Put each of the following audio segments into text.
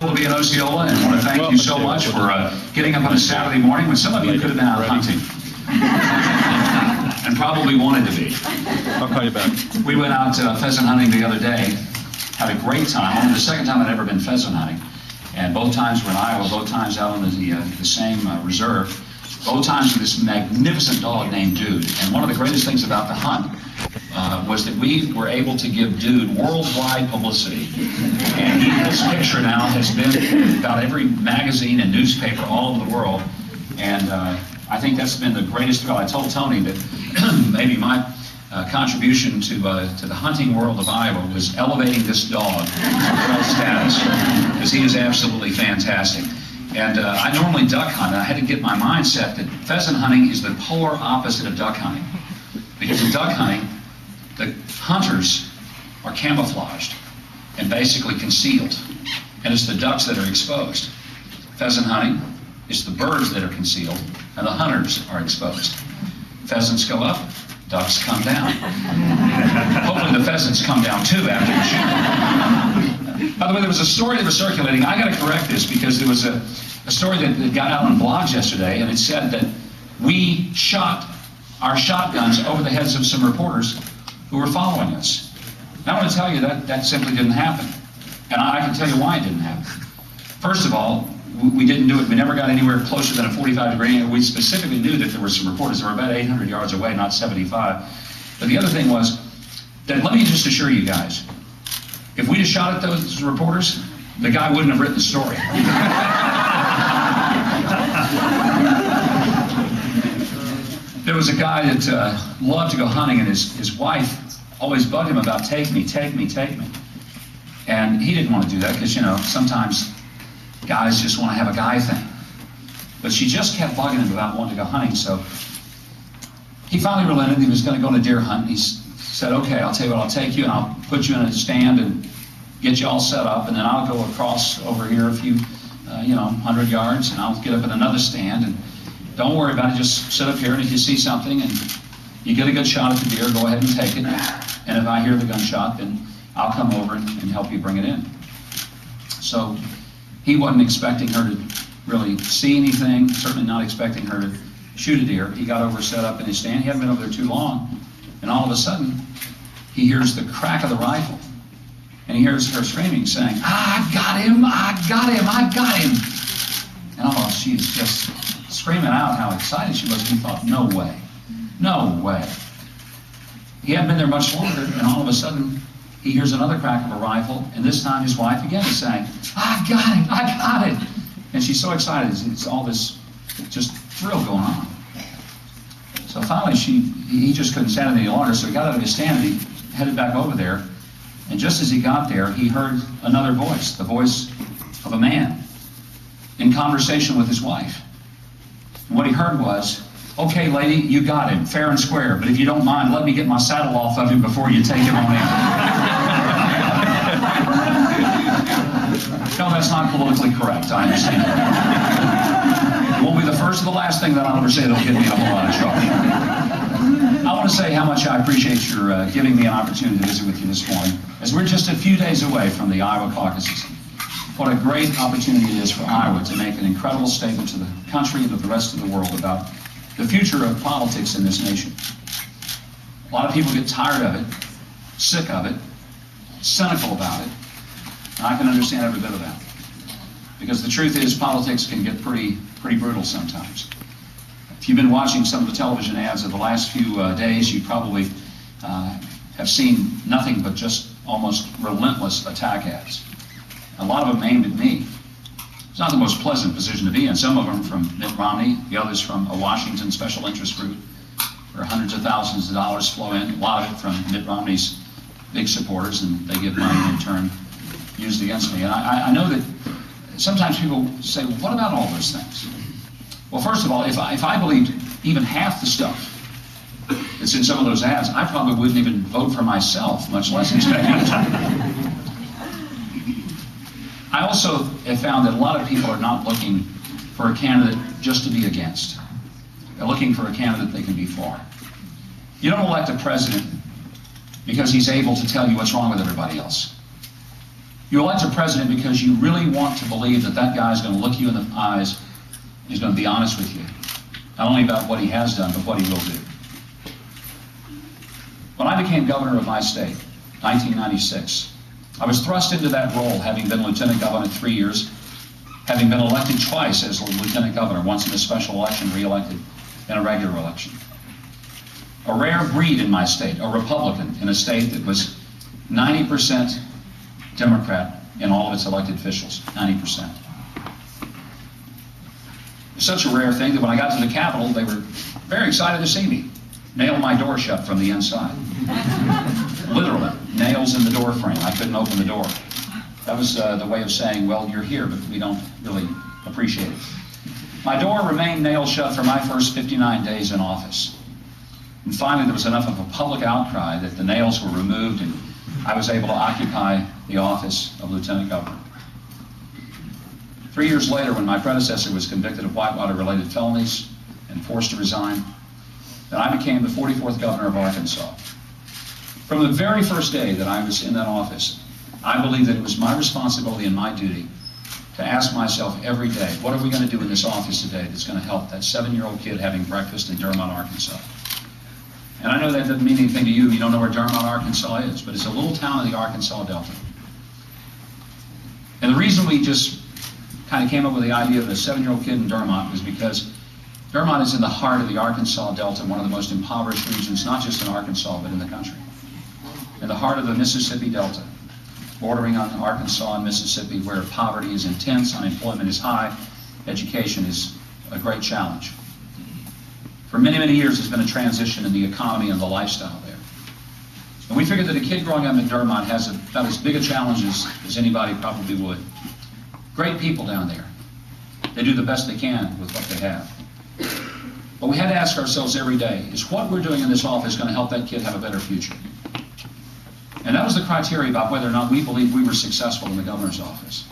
To be in Osceola, and I want to thank you so much for getting up on a Saturday morning when some of you could have been out hunting and probably wanted to be. I'll call you back. We went out pheasant hunting the other day, had a great time. Only the second time I'd ever been pheasant hunting, and both times were in Iowa, both times out on the same reserve, both times with this magnificent dog named Dude. And one of the greatest things about the hunt was that we were able to give Dude worldwide publicity. And his picture now has been in about every magazine and newspaper all over the world. And I think that's been the greatest thrill. I told Tony that maybe my contribution to the hunting world of Iowa was elevating this dog to world status, because he is absolutely fantastic. And I normally duck hunt. I had to get my mindset that pheasant hunting is the polar opposite of duck hunting. Because in duck hunting, the hunters are camouflaged and basically concealed, and it's the ducks that are exposed. Pheasant hunting, it's the birds that are concealed, and the hunters are exposed. Pheasants go up, ducks come down. Hopefully the pheasants come down too after the shoot. By the way, there was a story that was circulating. I got to correct this, because there was a story that got out on blogs yesterday, and it said that we shot our shotguns over the heads of some reporters who were following us. And I want to tell you that simply didn't happen. And I can tell you why it didn't happen. First of all, we didn't do it. We never got anywhere closer than a 45-degree angle. We specifically knew that there were some reporters that were about 800 yards away, not 75. But the other thing was that, let me just assure you guys, if we'd have shot at those reporters, the guy wouldn't have written the story. There was a guy that loved to go hunting, and his wife always bugged him about take me. And he didn't want to do that because, you know, sometimes guys just want to have a guy thing. But she just kept bugging him about wanting to go hunting, so he finally relented. He was going to go on a deer hunt. He said, okay, I'll tell you what, I'll take you and I'll put you in a stand and get you all set up, and then I'll go across over here a few, 100 yards, and I'll get up in another stand, and don't worry about it, just sit up here, and if you see something and you get a good shot at the deer, go ahead and take it. And if I hear the gunshot, then I'll come over and help you bring it in. So he wasn't expecting her to really see anything, certainly not expecting her to shoot a deer. He got over, set up in his stand. He hadn't been over there too long, and all of a sudden, he hears the crack of the rifle. And he hears her screaming, saying, I got him, I got him, I got him. And oh, she's just screaming out how excited she was. He thought, no way, no way. He hadn't been there much longer, and all of a sudden, he hears another crack of a rifle, and this time his wife again is saying, I got him, I got it. And she's so excited, it's all this just thrill going on. So finally, he just couldn't stand it any longer, so he got out of his stand and he headed back over there. And just as he got there, he heard another voice, the voice of a man, in conversation with his wife. And what he heard was, okay, lady, you got him, fair and square, but if you don't mind, let me get my saddle off of him before you take him on in. No, that's not politically correct, I understand. It won't be the first or the last thing that I'll ever say that'll get me in a whole lot of trouble. I want to say how much I appreciate your giving me an opportunity to visit with you this morning, as we're just a few days away from the Iowa caucuses. What a great opportunity it is for Iowa to make an incredible statement to the country and to the rest of the world about the future of politics in this nation. A lot of people get tired of it, sick of it, cynical about it, and I can understand every bit of that. Because the truth is, politics can get pretty brutal sometimes. If you've been watching some of the television ads of the last few days, you probably have seen nothing but just almost relentless attack ads. A lot of them aimed at me. It's not the most pleasant position to be in. Some of them from Mitt Romney, the others from a Washington special interest group, where hundreds of thousands of dollars flow in, a lot of it from Mitt Romney's big supporters, and they get money in turn used against me. And I know that sometimes people say, well, what about all those things? Well, first of all, if I believed even half the stuff that's in some of those ads, I probably wouldn't even vote for myself, much less expect you to. I also have found that a lot of people are not looking for a candidate just to be against. They're looking for a candidate they can be for. You don't elect a president because he's able to tell you what's wrong with everybody else. You elect a president because you really want to believe that that guy is going to look you in the eyes and he's going to be honest with you, not only about what he has done, but what he will do. When I became governor of my state, 1996, I was thrust into that role, having been lieutenant governor 3 years, having been elected twice as lieutenant governor, once in a special election, re-elected in a regular election. A rare breed in my state, a Republican in a state that was 90% Democrat in all of its elected officials, 90%. It's such a rare thing that when I got to the Capitol, they were very excited to see me. Nailed my door shut from the inside. Literally, nails in the door frame. I couldn't open the door. That was the way of saying, well, you're here, but we don't really appreciate it. My door remained nailed shut for my first 59 days in office. And finally, there was enough of a public outcry that the nails were removed and I was able to occupy the office of lieutenant governor. 3 years later, when my predecessor was convicted of Whitewater-related felonies and forced to resign, then I became the 44th governor of Arkansas. From the very first day that I was in that office, I believed that it was my responsibility and my duty to ask myself every day, what are we going to do in this office today that's going to help that 7-year-old kid having breakfast in Dermot, Arkansas? And I know that doesn't mean anything to you. You don't know where Dermot, Arkansas is, but it's a little town in the Arkansas Delta. And the reason we just kind of came up with the idea of a 7-year-old kid in Dermot was because Dermot is in the heart of the Arkansas Delta, one of the most impoverished regions, not just in Arkansas, but in the country. In the heart of the Mississippi Delta, bordering on Arkansas and Mississippi, where poverty is intense, unemployment is high, education is a great challenge. For many, many years, there's been a transition in the economy and the lifestyle there. And we figured that a kid growing up in Dermot has about as big a challenge as anybody probably would. Great people down there. They do the best they can with what they have. But we had to ask ourselves every day, is what we're doing in this office going to help that kid have a better future? And that was the criteria about whether or not we believed we were successful in the governor's office.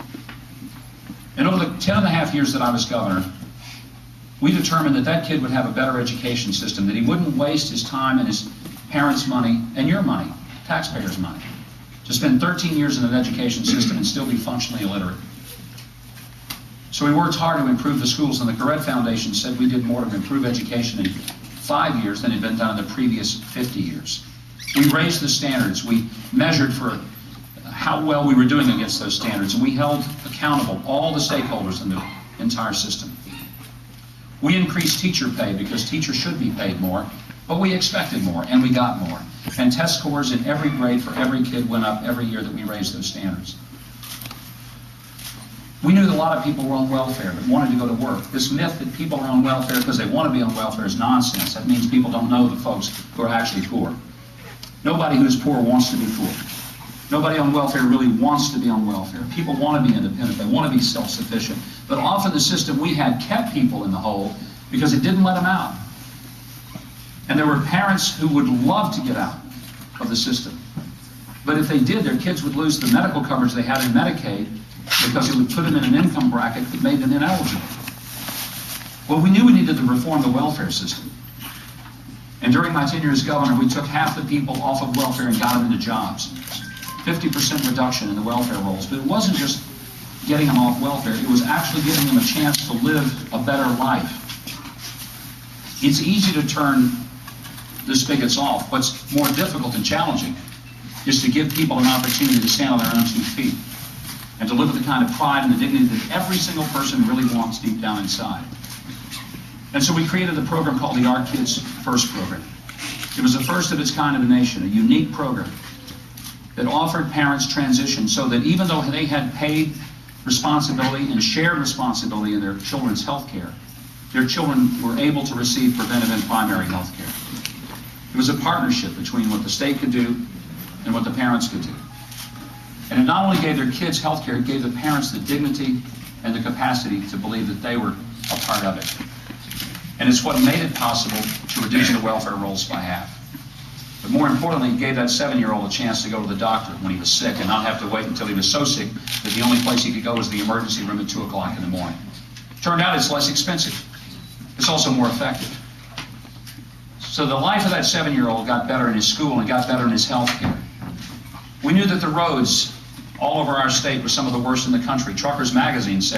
And over the 10.5 years that I was governor, we determined that that kid would have a better education system, that he wouldn't waste his time and his parents' money and your money, taxpayers' money, to spend 13 years in an education system and still be functionally illiterate. So we worked hard to improve the schools, and the Correct Foundation said we did more to improve education in 5 years than had been done in the previous 50 years. We raised the standards. We measured for how well we were doing against those standards, and we held accountable all the stakeholders in the entire system. We increased teacher pay because teachers should be paid more, but we expected more, and we got more. And test scores in every grade for every kid went up every year that we raised those standards. We knew that a lot of people were on welfare but wanted to go to work. This myth that people are on welfare because they want to be on welfare is nonsense. That means people don't know the folks who are actually poor. Nobody who's poor wants to be poor. Nobody on welfare really wants to be on welfare. People want to be independent. They want to be self-sufficient. But often the system we had kept people in the hole because it didn't let them out. And there were parents who would love to get out of the system. But if they did, their kids would lose the medical coverage they had in Medicaid because it would put them in an income bracket that made them ineligible. Well, we knew we needed to reform the welfare system. And during my tenure as governor, we took half the people off of welfare and got them into jobs. 50% reduction in the welfare rolls. But it wasn't just getting them off welfare, it was actually giving them a chance to live a better life. It's easy to turn the spigots off. What's more difficult and challenging is to give people an opportunity to stand on their own 2 feet and to live with the kind of pride and the dignity that every single person really wants deep down inside. And so we created a program called the Our Kids First program. It was the first of its kind in the nation, a unique program that offered parents transition so that even though they had paid responsibility and shared responsibility in their children's health care, their children were able to receive preventive and primary health care. It was a partnership between what the state could do and what the parents could do. And it not only gave their kids health care, it gave the parents the dignity and the capacity to believe that they were a part of it. And it's what made it possible to reduce the welfare rolls by half. But more importantly, it gave that 7-year-old a chance to go to the doctor when he was sick and not have to wait until he was so sick that the only place he could go was the emergency room at 2 o'clock in the morning. Turned out it's less expensive. It's also more effective. So the life of that 7-year-old got better in his school and got better in his health care. We knew that the roads all over our state was some of the worst in the country. Truckers Magazine said